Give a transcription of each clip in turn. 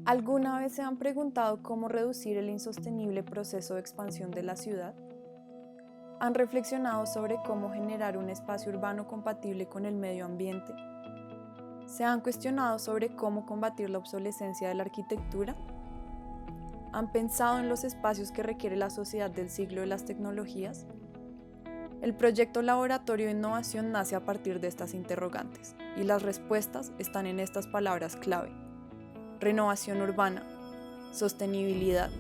¿Alguna vez se han preguntado cómo reducir el insostenible proceso de expansión de la ciudad? ¿Han reflexionado sobre cómo generar un espacio urbano compatible con el medio ambiente? ¿Se han cuestionado sobre cómo combatir la obsolescencia de la arquitectura? ¿Han pensado en los espacios que requiere la sociedad del siglo de las tecnologías? El proyecto Laboratorio de Innovación nace a partir de estas interrogantes, y las respuestas están en estas palabras clave: renovación urbana, sostenibilidad,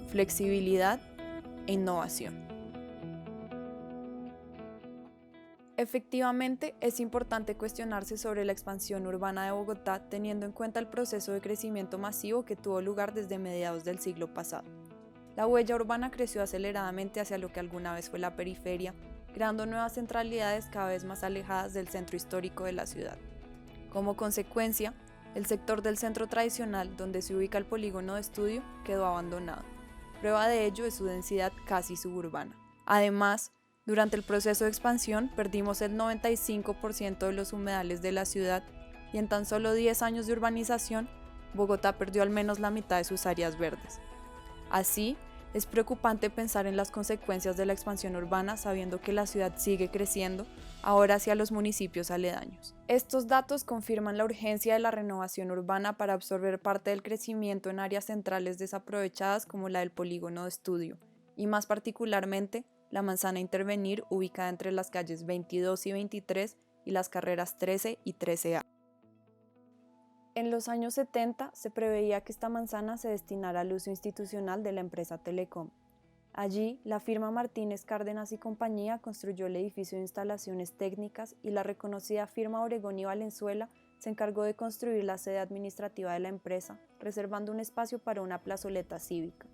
flexibilidad e innovación. Efectivamente, es importante cuestionarse sobre la expansión urbana de Bogotá teniendo en cuenta el proceso de crecimiento masivo que tuvo lugar desde mediados del siglo pasado. La huella urbana creció aceleradamente hacia lo que alguna vez fue la periferia, creando nuevas centralidades cada vez más alejadas del centro histórico de la ciudad. Como consecuencia, el sector del centro tradicional, donde se ubica el polígono de estudio, quedó abandonado. Prueba de ello es su densidad casi suburbana. Además, durante el proceso de expansión perdimos el 95% de los humedales de la ciudad y en tan solo 10 años de urbanización, Bogotá perdió al menos la mitad de sus áreas verdes. Así, es preocupante pensar en las consecuencias de la expansión urbana sabiendo que la ciudad sigue creciendo, ahora hacia los municipios aledaños. Estos datos confirman la urgencia de la renovación urbana para absorber parte del crecimiento en áreas centrales desaprovechadas como la del polígono de estudio, y más particularmente, la manzana a intervenir ubicada entre las calles 22 y 23 y las carreras 13 y 13A. En los años 70 se preveía que esta manzana se destinara al uso institucional de la empresa Telecom. Allí, la firma Martínez Cárdenas y compañía construyó el edificio de instalaciones técnicas y la reconocida firma Obregón y Valenzuela se encargó de construir la sede administrativa de la empresa, reservando un espacio para una plazoleta cívica.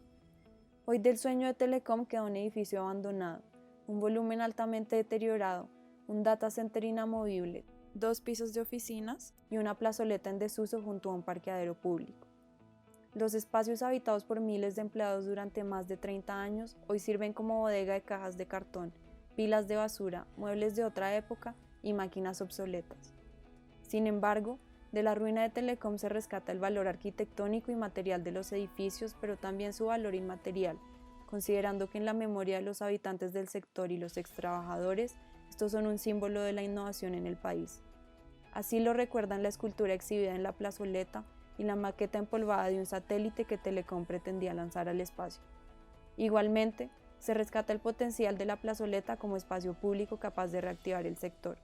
Hoy del sueño de Telecom queda un edificio abandonado, un volumen altamente deteriorado, un data center inamovible, 2 pisos de oficinas y una plazoleta en desuso junto a un parqueadero público. Los espacios habitados por miles de empleados durante más de 30 años hoy sirven como bodega de cajas de cartón, pilas de basura, muebles de otra época y máquinas obsoletas. Sin embargo, de la ruina de Telecom se rescata el valor arquitectónico y material de los edificios, pero también su valor inmaterial, considerando que en la memoria de los habitantes del sector y los extrabajadores, estos son un símbolo de la innovación en el país. Así lo recuerdan la escultura exhibida en la plazoleta y la maqueta empolvada de un satélite que Telecom pretendía lanzar al espacio. Igualmente, se rescata el potencial de la plazoleta como espacio público capaz de reactivar el sector.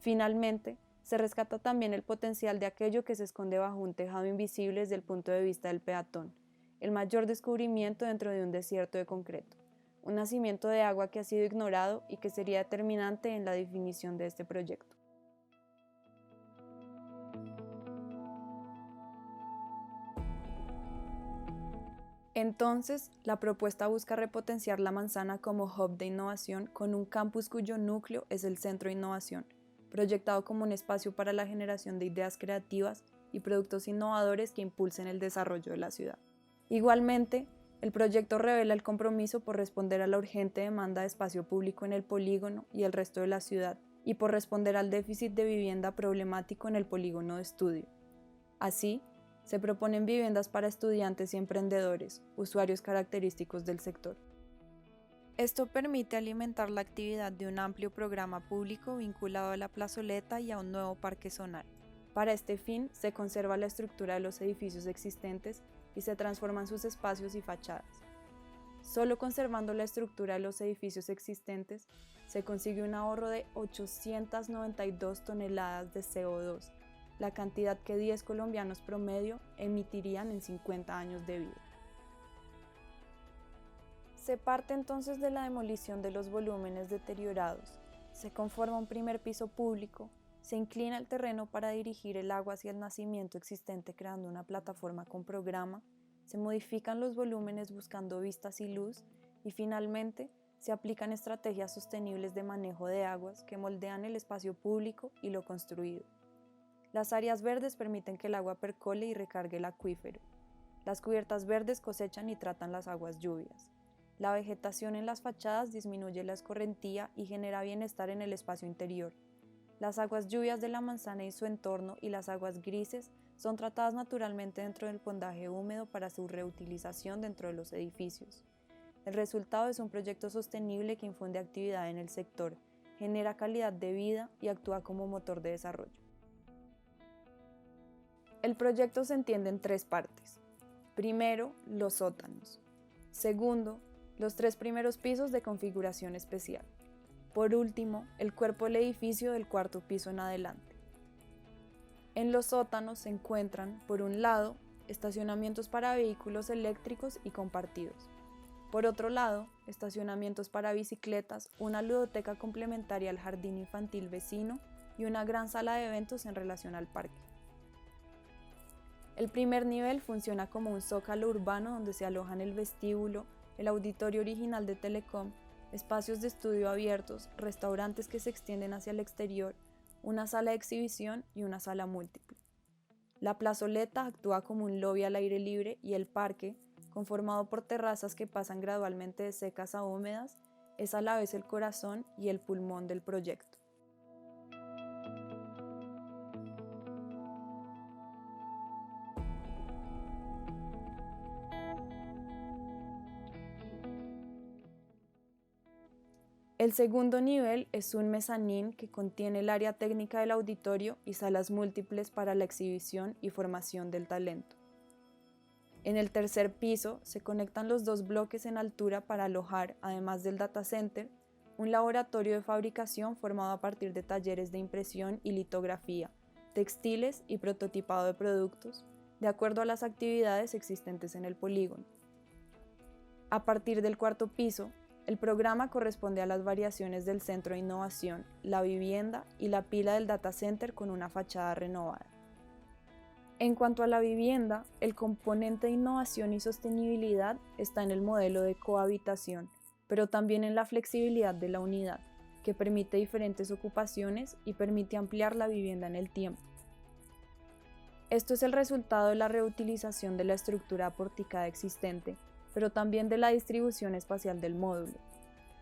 Finalmente, se rescata también el potencial de aquello que se esconde bajo un tejado invisible desde el punto de vista del peatón, el mayor descubrimiento dentro de un desierto de concreto, un nacimiento de agua que ha sido ignorado y que sería determinante en la definición de este proyecto. Entonces, la propuesta busca repotenciar la manzana como hub de innovación con un campus cuyo núcleo es el Centro de Innovación, proyectado como un espacio para la generación de ideas creativas y productos innovadores que impulsen el desarrollo de la ciudad. Igualmente, el proyecto revela el compromiso por responder a la urgente demanda de espacio público en el polígono y el resto de la ciudad, y por responder al déficit de vivienda problemático en el polígono de estudio. Así, se proponen viviendas para estudiantes y emprendedores, usuarios característicos del sector. Esto permite alimentar la actividad de un amplio programa público vinculado a la plazoleta y a un nuevo parque zonal. Para este fin, se conserva la estructura de los edificios existentes y se transforman sus espacios y fachadas. Solo conservando la estructura de los edificios existentes, se consigue un ahorro de 892 toneladas de CO2, la cantidad que 10 colombianos promedio emitirían en 50 años de vida. Se parte entonces de la demolición de los volúmenes deteriorados, se conforma un primer piso público, se inclina el terreno para dirigir el agua hacia el nacimiento existente creando una plataforma con programa, se modifican los volúmenes buscando vistas y luz y finalmente se aplican estrategias sostenibles de manejo de aguas que moldean el espacio público y lo construido. Las áreas verdes permiten que el agua percole y recargue el acuífero. Las cubiertas verdes cosechan y tratan las aguas lluvias. La vegetación en las fachadas disminuye la escorrentía y genera bienestar en el espacio interior. Las aguas lluvias de la manzana y su entorno y las aguas grises son tratadas naturalmente dentro del fondaje húmedo para su reutilización dentro de los edificios. El resultado es un proyecto sostenible que infunde actividad en el sector, genera calidad de vida y actúa como motor de desarrollo. El proyecto se entiende en 3 partes. Primero, los sótanos. Segundo, los 3 primeros pisos de configuración especial. Por último, el cuerpo del edificio del 4º piso en adelante. En los sótanos se encuentran, por un lado, estacionamientos para vehículos eléctricos y compartidos. Por otro lado, estacionamientos para bicicletas, una ludoteca complementaria al jardín infantil vecino y una gran sala de eventos en relación al parque. El primer nivel funciona como un zócalo urbano donde se alojan el vestíbulo, el auditorio original de Telecom, espacios de estudio abiertos, restaurantes que se extienden hacia el exterior, una sala de exhibición y una sala múltiple. La plazoleta actúa como un lobby al aire libre y el parque, conformado por terrazas que pasan gradualmente de secas a húmedas, es a la vez el corazón y el pulmón del proyecto. El segundo nivel es un mezanín que contiene el área técnica del auditorio y salas múltiples para la exhibición y formación del talento. En el tercer piso se conectan los 2 bloques en altura para alojar, además del data center, un laboratorio de fabricación formado a partir de talleres de impresión y litografía, textiles y prototipado de productos, de acuerdo a las actividades existentes en el polígono. A partir del 4º piso, el programa corresponde a las variaciones del centro de innovación, la vivienda y la pila del data center con una fachada renovada. En cuanto a la vivienda, el componente de innovación y sostenibilidad está en el modelo de cohabitación, pero también en la flexibilidad de la unidad, que permite diferentes ocupaciones y permite ampliar la vivienda en el tiempo. Esto es el resultado de la reutilización de la estructura porticada existente, pero también de la distribución espacial del módulo.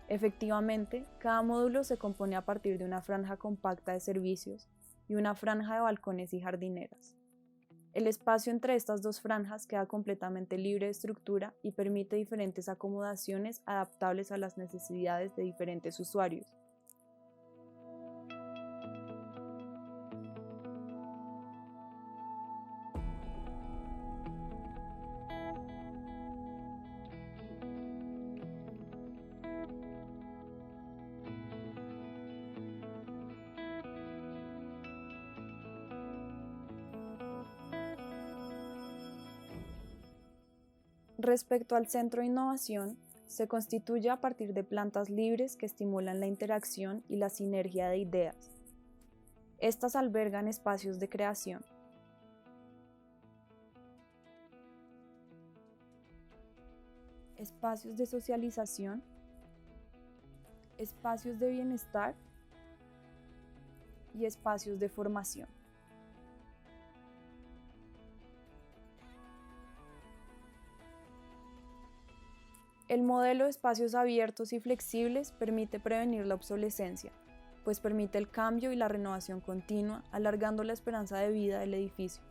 Efectivamente, cada módulo se compone a partir de una franja compacta de servicios y una franja de balcones y jardineras. El espacio entre estas 2 franjas queda completamente libre de estructura y permite diferentes acomodaciones adaptables a las necesidades de diferentes usuarios. Respecto al centro de innovación, se constituye a partir de plantas libres que estimulan la interacción y la sinergia de ideas. Estas albergan espacios de creación, espacios de socialización, espacios de bienestar y espacios de formación. El modelo de espacios abiertos y flexibles permite prevenir la obsolescencia, pues permite el cambio y la renovación continua, alargando la esperanza de vida del edificio.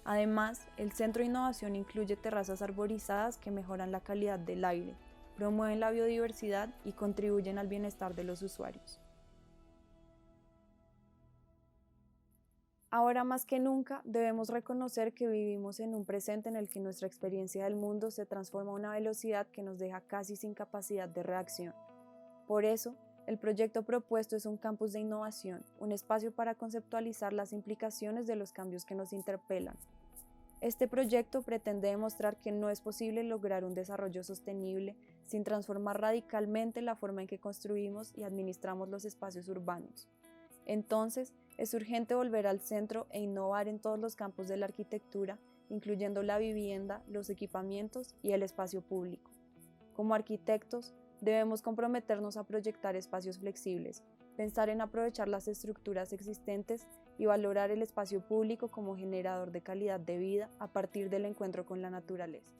Además, el centro de innovación incluye terrazas arborizadas que mejoran la calidad del aire, promueven la biodiversidad y contribuyen al bienestar de los usuarios. Ahora más que nunca debemos reconocer que vivimos en un presente en el que nuestra experiencia del mundo se transforma a una velocidad que nos deja casi sin capacidad de reacción. Por eso, el proyecto propuesto es un campus de innovación, un espacio para conceptualizar las implicaciones de los cambios que nos interpelan. Este proyecto pretende demostrar que no es posible lograr un desarrollo sostenible sin transformar radicalmente la forma en que construimos y administramos los espacios urbanos. Entonces, es urgente volver al centro e innovar en todos los campos de la arquitectura, incluyendo la vivienda, los equipamientos y el espacio público. Como arquitectos, debemos comprometernos a proyectar espacios flexibles, pensar en aprovechar las estructuras existentes y valorar el espacio público como generador de calidad de vida a partir del encuentro con la naturaleza.